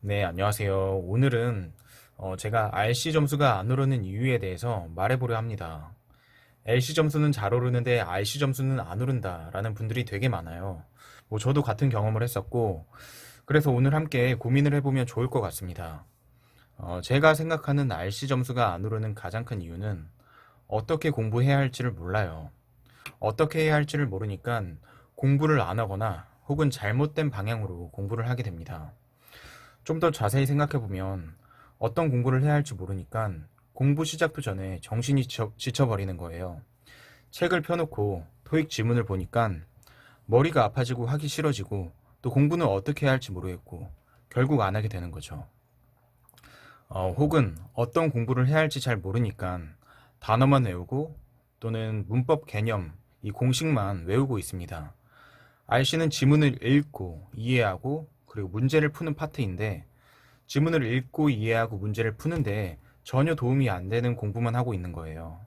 네, 안녕하세요. 오늘은 제가 RC 점수가 안 오르는 이유에 대해서 말해보려 합니다. LC 점수는 잘 오르는데 RC 점수는 안 오른다 라는 분들이 되게 많아요. 저도 같은 경험을 했었고, 그래서 오늘 함께 고민을 해보면 좋을 것 같습니다. 제가 생각하는 RC 점수가 안 오르는 가장 큰 이유는 어떻게 공부해야 할지를 몰라요. 어떻게 해야 할지를 모르니까 공부를 안 하거나 혹은 잘못된 방향으로 공부를 하게 됩니다. 좀 더 자세히 생각해보면 어떤 공부를 해야 할지 모르니까 공부 시작도 전에 정신이 지쳐버리는 거예요. 책을 펴놓고 토익 지문을 보니까 머리가 아파지고 하기 싫어지고 또 공부는 어떻게 해야 할지 모르겠고 결국 안 하게 되는 거죠. 혹은 어떤 공부를 해야 할지 잘 모르니까 단어만 외우고 또는 문법 개념, 이 공식만 외우고 있습니다. RC는 지문을 읽고 이해하고 그리고 문제를 푸는 파트인데 지문을 읽고 이해하고 문제를 푸는데 전혀 도움이 안 되는 공부만 하고 있는 거예요.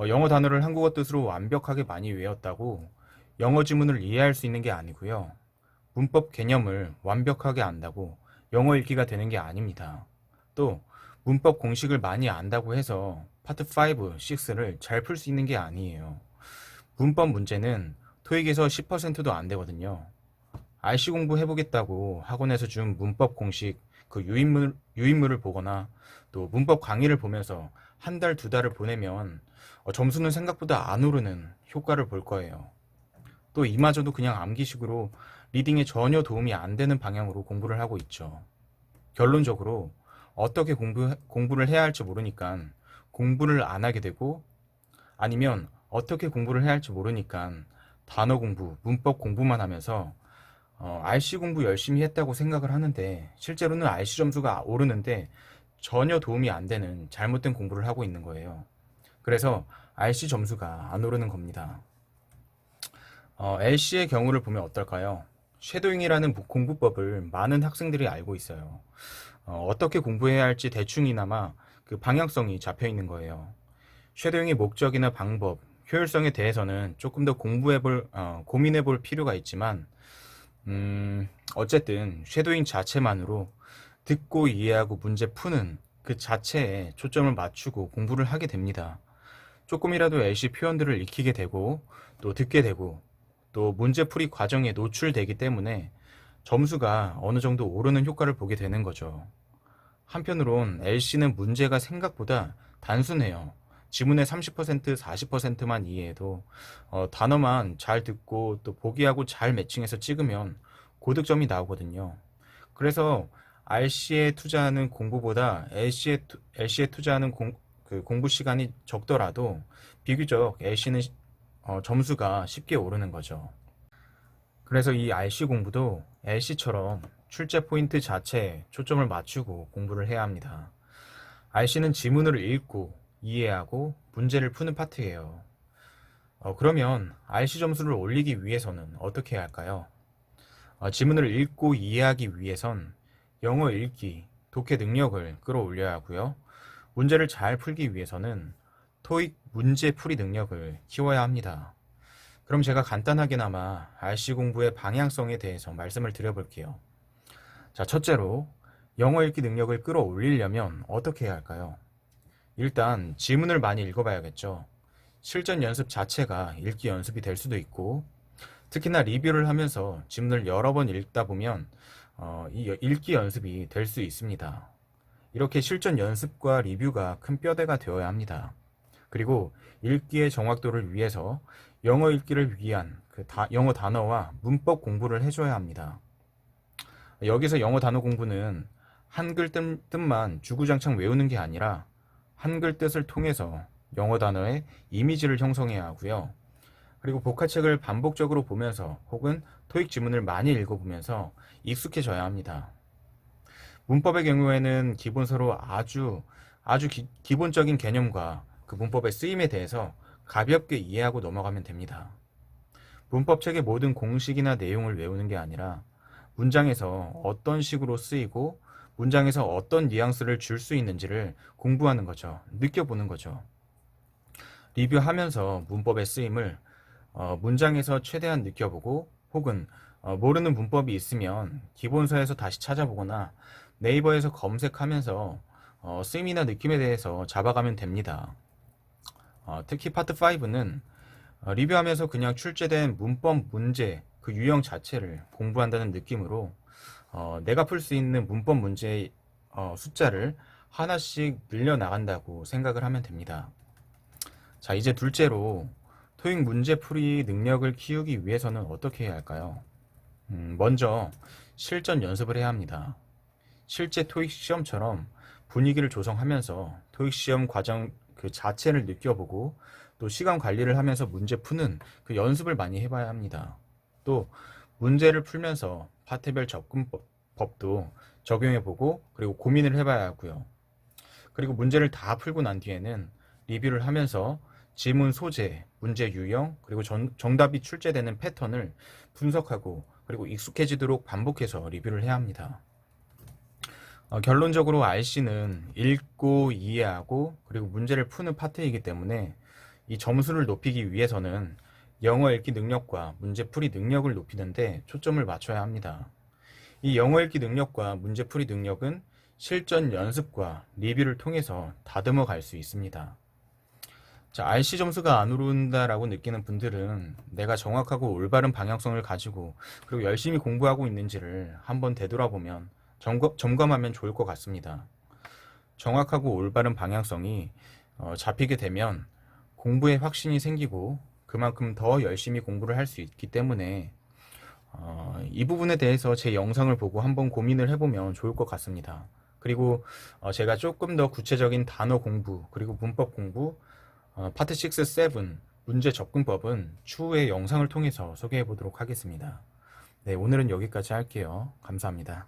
영어 단어를 한국어 뜻으로 완벽하게 많이 외웠다고 영어 지문을 이해할 수 있는 게 아니고요. 문법 개념을 완벽하게 안다고 영어 읽기가 되는 게 아닙니다. 또 문법 공식을 많이 안다고 해서 파트 5, 6를 잘 풀 수 있는 게 아니에요. 문법 문제는 토익에서 10%도 안 되거든요. RC 공부해보겠다고 학원에서 준 문법 공식 그 유인물을 보거나 또 문법 강의를 보면서 한 달, 두 달을 보내면 점수는 생각보다 안 오르는 효과를 볼 거예요. 또 이마저도 그냥 암기식으로 리딩에 전혀 도움이 안 되는 방향으로 공부를 하고 있죠. 결론적으로 어떻게 공부를 해야 할지 모르니까 공부를 안 하게 되고 아니면 어떻게 공부를 해야 할지 모르니까 단어 공부, 문법 공부만 하면서 RC 공부 열심히 했다고 생각을 하는데 실제로는 RC 점수가 오르는데 전혀 도움이 안 되는 잘못된 공부를 하고 있는 거예요. 그래서 RC 점수가 안 오르는 겁니다. LC의 경우를 보면 어떨까요? 쉐도잉이라는 공부법을 많은 학생들이 알고 있어요. 어떻게 공부해야 할지 대충이나마 그 방향성이 잡혀 있는 거예요. 쉐도잉의 목적이나 방법, 효율성에 대해서는 조금 더 고민해 볼 필요가 있지만 어쨌든 쉐도잉 자체만으로 듣고 이해하고 문제 푸는 그 자체에 초점을 맞추고 공부를 하게 됩니다. 조금이라도 LC 표현들을 익히게 되고 또 듣게 되고 또 문제풀이 과정에 노출되기 때문에 점수가 어느 정도 오르는 효과를 보게 되는 거죠. 한편으론 LC는 문제가 생각보다 단순해요. 지문의 30%, 40%만 이해해도 단어만 잘 듣고 또 보기하고 잘 매칭해서 찍으면 고득점이 나오거든요. 그래서 RC에 투자하는 공부보다 LC에 투자하는 그 공부 시간이 적더라도 비교적 LC는 점수가 쉽게 오르는 거죠. 그래서 이 RC 공부도 LC처럼 출제 포인트 자체에 초점을 맞추고 공부를 해야 합니다. RC는 지문을 읽고 이해하고 문제를 푸는 파트예요. 그러면 RC 점수를 올리기 위해서는 어떻게 해야 할까요? 지문을 읽고 이해하기 위해선 영어 읽기, 독해 능력을 끌어올려야 하고요. 문제를 잘 풀기 위해서는 토익 문제 풀이 능력을 키워야 합니다. 그럼 제가 간단하게나마 RC 공부의 방향성에 대해서 말씀을 드려볼게요. 자, 첫째로 영어 읽기 능력을 끌어올리려면 어떻게 해야 할까요? 일단 지문을 많이 읽어봐야겠죠. 실전 연습 자체가 읽기 연습이 될 수도 있고 특히나 리뷰를 하면서 지문을 여러 번 읽다 보면 이 읽기 연습이 될 수 있습니다. 이렇게 실전 연습과 리뷰가 큰 뼈대가 되어야 합니다. 그리고 읽기의 정확도를 위해서 영어 읽기를 위한 영어 단어와 문법 공부를 해줘야 합니다. 여기서 영어 단어 공부는 한글 뜻만 주구장창 외우는 게 아니라 한글 뜻을 통해서 영어 단어의 이미지를 형성해야 하고요. 그리고 복화책을 반복적으로 보면서 혹은 토익 지문을 많이 읽어보면서 익숙해져야 합니다. 문법의 경우에는 기본서로 아주 기본적인 개념과 그 문법의 쓰임에 대해서 가볍게 이해하고 넘어가면 됩니다. 문법책의 모든 공식이나 내용을 외우는 게 아니라 문장에서 어떤 식으로 쓰이고 문장에서 어떤 뉘앙스를 줄 수 있는지를 공부하는 거죠. 느껴보는 거죠. 리뷰하면서 문법의 쓰임을 문장에서 최대한 느껴보고 혹은 모르는 문법이 있으면 기본서에서 다시 찾아보거나 네이버에서 검색하면서 쓰임이나 느낌에 대해서 잡아가면 됩니다. 특히 파트 5는 리뷰하면서 그냥 출제된 문법 문제 그 유형 자체를 공부한다는 느낌으로 내가 풀 수 있는 문법 문제의 숫자를 하나씩 늘려 나간다고 생각을 하면 됩니다. 자, 이제 둘째로 토익 문제풀이 능력을 키우기 위해서는 어떻게 해야 할까요? 먼저 실전 연습을 해야 합니다. 실제 토익 시험처럼 분위기를 조성하면서 토익 시험 과정 그 자체를 느껴보고 또 시간 관리를 하면서 문제 푸는 그 연습을 많이 해봐야 합니다. 또 문제를 풀면서 파트별 접근법도 적용해보고 그리고 고민을 해봐야 하고요. 그리고 문제를 다 풀고 난 뒤에는 리뷰를 하면서 지문 소재, 문제 유형, 그리고 정답이 출제되는 패턴을 분석하고 그리고 익숙해지도록 반복해서 리뷰를 해야 합니다. 결론적으로 RC는 읽고 이해하고 그리고 문제를 푸는 파트이기 때문에 이 점수를 높이기 위해서는 영어 읽기 능력과 문제풀이 능력을 높이는데 초점을 맞춰야 합니다. 이 영어 읽기 능력과 문제풀이 능력은 실전 연습과 리뷰를 통해서 다듬어 갈 수 있습니다. 자, RC 점수가 안 오른다라고 느끼는 분들은 내가 정확하고 올바른 방향성을 가지고 그리고 열심히 공부하고 있는지를 한번 되돌아보면 점검하면 좋을 것 같습니다. 정확하고 올바른 방향성이 잡히게 되면 공부에 확신이 생기고 그만큼 더 열심히 공부를 할 수 있기 때문에 이 부분에 대해서 제 영상을 보고 한번 고민을 해보면 좋을 것 같습니다. 그리고 제가 조금 더 구체적인 단어 공부 그리고 문법 공부 파트 6, 7 문제 접근법은 추후에 영상을 통해서 소개해 보도록 하겠습니다. 네, 오늘은 여기까지 할게요. 감사합니다.